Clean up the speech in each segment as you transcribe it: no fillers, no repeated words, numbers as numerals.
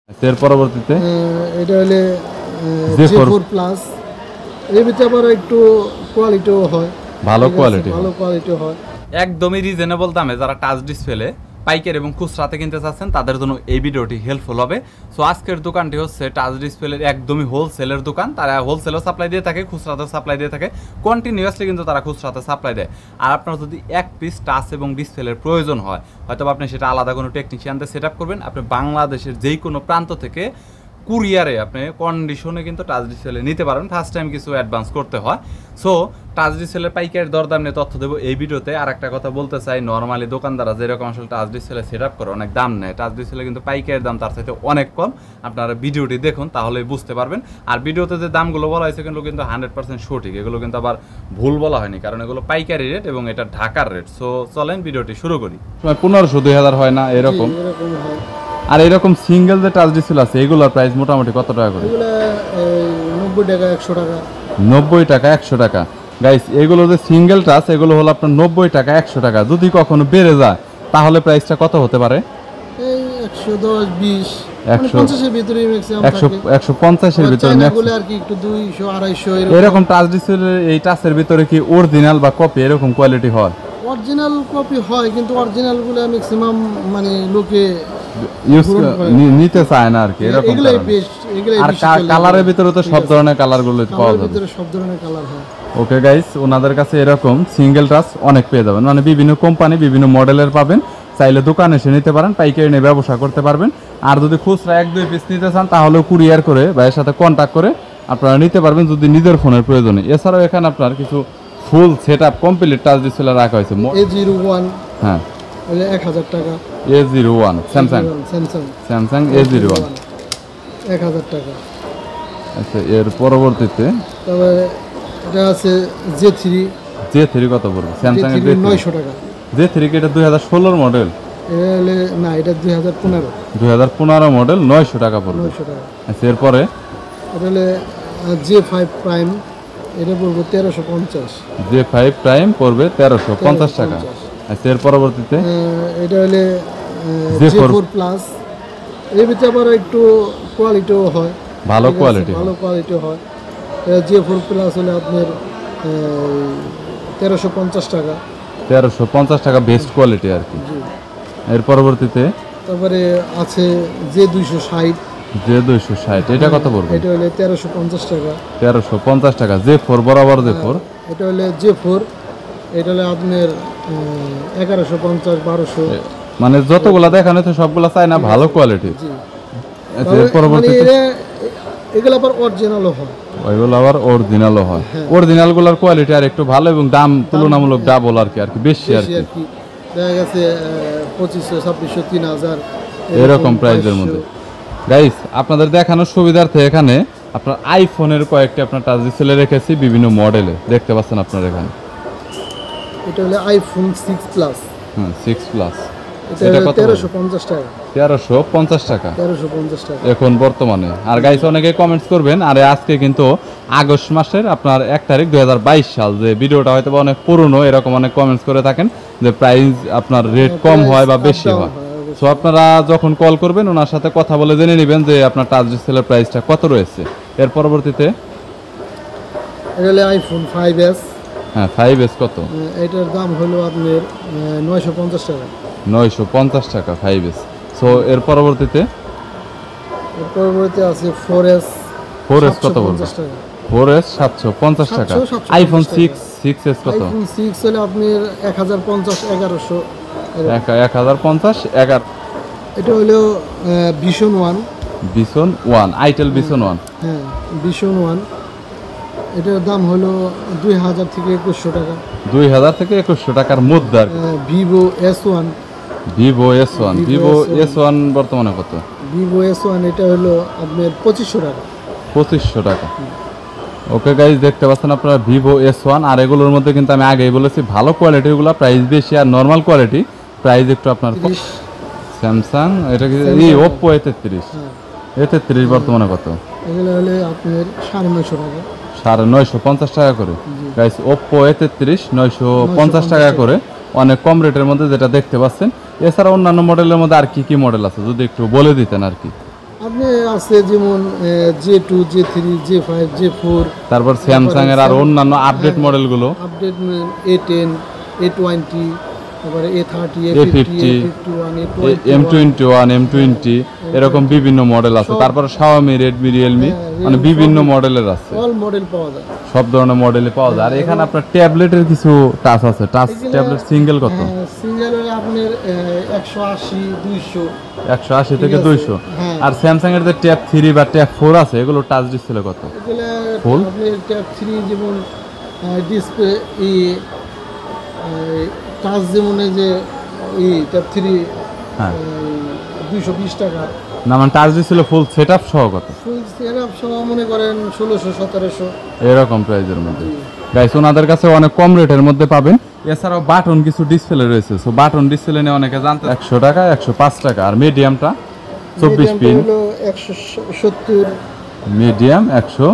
এর পরবর্তীতে এটা হলে J4 প্লাস, এর ভিতরে আবার একটু কোয়ালিটিও হয়, ভালো কোয়ালিটি হয়। একদমই রিজনেবল দামে যারা টাচ ডিসপ্লে পাইকারি এবং খুচরাতে কিনতে চাচ্ছেন তাদের জন্য এই ভিডিওটি হেল্পফুল হবে। সো আজকের দোকানটি হচ্ছে টাচ ডিসপ্লের একদমই হোলসেলের দোকান। তারা হোলসেলও সাপ্লাই দিয়ে থাকে, খুচরাতেও সাপ্লাই দিয়ে থাকে, কন্টিনিউয়াসলি কিন্তু তারা খুচরাতে সাপ্লাই দেয়। আর আপনার যদি এক পিস টাচ এবং ডিসপ্লের প্রয়োজন হয়, হয়তো আপনি সেটা আলাদা কোনো টেকনিশিয়ানদের সেট আপ করবেন। আপনি বাংলাদেশের যেই কোনো প্রান্ত থেকে কুরিয়ারে আপনি কন্ডিশনে কিন্তু টাচ ডিসপ্লে নিতে পারেন, ফার্স্ট টাইম কিছু অ্যাডভান্স করতে হয়। সো টাচ ডিসপ্লের পাইকারি দরদাম নিয়ে তথ্য দেবো এই ভিডিওতে। আর একটা কথা বলতে চাই, নর্মালি দোকানদাররা যেরকম আসলে টাচ ডিসপ্লে সেট আপ করে অনেক দাম নেয়, টাচ ডিসপ্লে কিন্তু পাইকারির দাম তার সাথে অনেক কম। আপনারা ভিডিওটি দেখুন তাহলেই বুঝতে পারবেন। আর ভিডিওতে যে দামগুলো বলা হয়েছে কিন্তু 100% সঠিক, এগুলো কিন্তু আবার ভুল বলা হয়নি, কারণ এগুলো পাইকারি রেট এবং এটা ঢাকার রেট। সো চলেন ভিডিওটি শুরু করি। 1500-2000 হয় না এরকম? এরকম হয়। আর এরকম সিঙ্গেল যে টাচ ডিসপ্লে আছে এগুলোর প্রাইস মোটামুটি কত টাকা করে? এগুলা 90 টাকা 100 টাকা। 90 টাকা 100 টাকা। গাইস এগুলো যে সিঙ্গেল টাচ এগুলো হলো আপনার 90 টাকা 100 টাকা। যদি কখনো বেড়ে যায় তাহলে প্রাইসটা কত হতে পারে? এই 110 20 50 এর ভিতরে ম্যাক্সিমাম থাকে। 150 এর ভিতরে ম্যাক্সিমাম আর কি একটু 200 250 এরকম টাচ ডিসপ্লে। এই টাচের ভিতরে কি অরিজিনাল বা কপি এরকম কোয়ালিটি হয়? অরিজিনাল কপি হয়, কিন্তু অরিজিনাল গুলো ম্যাক্সিমাম মানে লোকে নিতে চায় না আর কি, এরকম। এগুলাই বেস্ট, এগুলাই আর কালারের ভিতরে তো সব ধরনের কালারগুলো পাওয়া যাবে। ভিতরে সব ধরনের কালার হয়। ওকে গাইস, ওনাদের কাছে এরকম সিঙ্গেল টাচ অনেক পেয়ে যাবেন, মানে বিভিন্ন কোম্পানি বিভিন্ন মডেলের পাবেন। চাইলে দোকানে এসে নিতে পারেন, পাইকারি নিয়ে ব্যবসা করতে পারবেন। আর যদি খুচরা 1-2 পিস নিতে চান তাহলেও কুরিয়ার করে ভাইয়ের সাথে কন্ট্যাক্ট করে আপনারা নিতে পারবেন যদি নিজের ফোনের প্রয়োজনে। এছাড়াও এখানে আপনার কিছু full set up complete touch display রাখা হয়েছে। A01 হ্যাঁ 1000 টাকা। A01 স্যামসাং A01 1000 টাকা। আচ্ছা, এর পরবর্তীতে তবে এটা আছে J3 কত পড়বে? স্যামসাং এর 900 টাকা। J3 কি এটা 2016 মডেল? না, এটা 2015 মডেল, 900 টাকা পড়বে। 900 টাকা। আচ্ছা, এরপরে এটা হলে J5 প্রাইম, এটা পড়বে 1350। J5 প্রাইম পড়বে 1350 টাকা। আচ্ছা, এর পরবর্তীতে এটা হলে J4 প্লাস, এর ভিতরে আবার একটু কোয়ালিটিও হয়, ভালো কোয়ালিটি হয়। J4 প্লাস হলে আপনার 1350 টাকা। 1350 টাকা বেস্ট কোয়ালিটি আর কি। এর পরবর্তীতে তারপরে আছে J260। এটা কত পড়বে? এটা হলে 1350 টাকা। 1350 টাকা। J4 বরাবর J4। এটা হলে J4, এটা হলে আপনার 1150 1200। মানে যতগুলা দেখানো তো সবগুলা চাই না ভালো কোয়ালিটি। আচ্ছা, এর পরবর্তীতে এগুলো আবার অরিজিনালও হয়। ওইগুলো আবার অরিজিনালও হয়। অরিজিনাল গুলার কোয়ালিটি আর একটু ভালো এবং দাম তুলনামূলক ডাবল আর কি বেশি আর কি। দেখা গেছে 2500 2600 3000 এরকম প্রাইসের মধ্যে। গাইস আপনাদের দেখানোর সুবিধার্থে এখানে আপনার আইফোনের কয়েকটি আপনার টাচ ডিসপ্লে রেখেছি বিভিন্ন মডেলে, দেখতে পাচ্ছেন আপনারা এখানে। এটা হলো আইফোন 6 প্লাস। 6 প্লাস। এটা কত? 1350 টাকা। 1350 টাকা 1350 টাকা এখন বর্তমানে। আর গাইস অনেকে কমেন্টস করবেন, আরে আজকে কিন্তু আগস্ট মাসের আপনার 1 তারিখ 2022 সাল, যে ভিডিওটা হয়তো অনেক পুরনো, এরকম অনেক কমেন্টস করে থাকেন যে প্রাইস আপনার রেট কম হয় বা বেশি হয়। সো আপনারা যখন কল করবেন ওনার সাথে কথা বলে জেনে নেবেন যে আপনার টাচ ডিসপ্লের প্রাইসটা কত রয়েছে। এর পরবর্তীতে এটা হলো আইফোন 5s। 5s কত? এটার দাম হলো আপনার 950 টাকা। 950 টাকা 5s। সো এর পরবর্তীতে আছে 4s কত বলবো? 4s 750 টাকা। আইফোন 6s কত? আইফোন 6 হলো আপনার 1050 1100। 1050 11। এটা হলো ভিশন 1 আইটেল ভিশন 1। হ্যাঁ, ভিশন 1। এটার দাম হলো 2000 থেকে 2100 টাকা। 2000 থেকে 2100 টাকার মধ্যে। ভিভো S1 বর্তমানে কত? ভিভো S1 এটা হলো আপনার 2500 টাকা। 2500 টাকা। ওকে গাইস, দেখতে পাচ্ছেন আপনারা ভিভো S1। আর এগুলোর মধ্যে কিন্তু আমি আগেই বলেছি ভালো কোয়ালিটি গুলো প্রাইস বেশি, আর নরমাল কোয়ালিটি প্রাইস একটু আপনার। স্যামসাং এটা কি? Oppo A33 বর্তমানে কত? এগুলো হলে আপনার 950 টাকা। 950 টাকা করে গাইস। Oppo A33 950 টাকা করে, অনেক কম রেটের মধ্যে যেটা দেখতে পাচ্ছেন। এছাড়া অন্যান্য মডেলের মধ্যে আর কি মডেল আছে যদি একটু বলে দিতেন আর কি। আপনি আছে যেমন J2, J3, J5, J4, তারপর স্যামসাং এর আর অন্যান্য আপডেট মডেলগুলো আপডেট A10, A20, তারপরে A30, A50, A51, M21 M20 এরকম বিভিন্ন মডেল আছে। তারপর Xiaomi, Redmi, Realme মানে বিভিন্ন মডেলের আছে, অল মডেল পাওয়া যায়। সব ধরনের মডেলে পাওয়া যায়। আর এখানে আপনার ট্যাবলেটের কিছু টাচ আছে, টাচ ট্যাবলেট সিঙ্গেল কত? সিঙ্গেল হলে আপনার 180, 200, 180 থেকে 200। হ্যাঁ। আর স্যামসাং এর যে ট্যাব 3 বা ট্যাব 4 আছে এগুলো টাচ ডিসপ্লে কত? এগুলো Full? আপনার ট্যাব 3 যেমন ডিসপ্লে টাচ যেমন এই যে ট্যাব 3 হ্যাঁ 220 টাকা। না মানে টাচ ডিসপ্লে ফুল সেটআপ সহ কত? ফুল সেটআপ সহ মনে করেন 1600, 1700 এরকম প্রাইজের মধ্যে। গাইস ওনাদের কাছে অনেক কম রেটের মধ্যে পাবেন। এছাড়াও বাটন কিছু ডিসপ্লে রয়েছে, সো বাটন ডিসপ্লে নিয়ে অনেকে জানতে 100 টাকা 105 টাকা। আর মিডিয়ামটা 24 পিন, হলো 170, মিডিয়াম 100,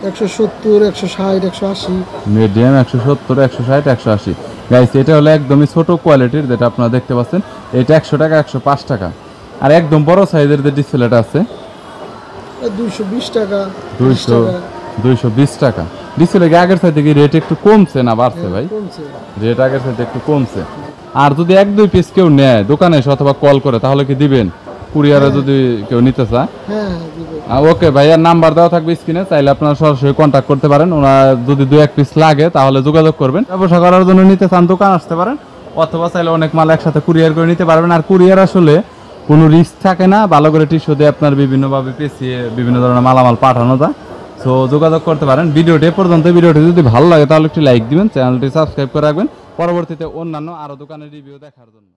170, 160, 180। মিডিয়াম 170, 160, 180। গাইস এটা হলো একদমই ছোট কোয়ালিটির যেটা আপনারা দেখতে পাচ্ছেন, এটা 100 টাকা 105 টাকা। আর একদম বড় সাইজের যে ডিসপ্লেটা আছে 220 টাকা, 200 220 টাকা। ডিসপ্লে কি আগের সাইড থেকে রেট একটু কমছে না বাড়ছে ভাই? কমছে। রেট আগের সাথে একটু কমছে। আর যদি 1-2 পিস কেউ নেয় দোকানে এসে অথবা কল করে তাহলে কি দিবেন? কুরিয়ারে যদি কেউ নিতে চায়? হ্যাঁ দিব। ওকে ভাইয়ার নাম্বার দেওয়া থাকবে স্ক্রিনে, চাইলে আপনারা সরাসরি কন্ট্যাক্ট করতে পারেন। ওনার যদি 2-1 পিস লাগে তাহলে যোগাযোগ করবেন। ব্যবসা করার জন্য নিতে চান দোকান আসতে পারেন, অথবা চাইলে অনেক মাল একসাথে কুরিয়ার করে নিতে পারবেন। আর কুরিয়ার আসলে কোনো রিস্ক থাকে না, ভালো করে টিস্যু দিয়ে আপনার বিভিন্নভাবে পেঁচিয়ে বিভিন্ন ধরনের মালামাল পাঠানো যায়। সো যোগাযোগ করতে পারেন। ভিডিওটি এ পর্যন্ত। ভিডিওটি যদি ভালো লাগে তাহলে একটি লাইক দিবেন, চ্যানেলটি সাবস্ক্রাইব করে রাখবেন পরবর্তীতে অন্যান্য আরও দোকানের রিভিউ দেখার জন্য।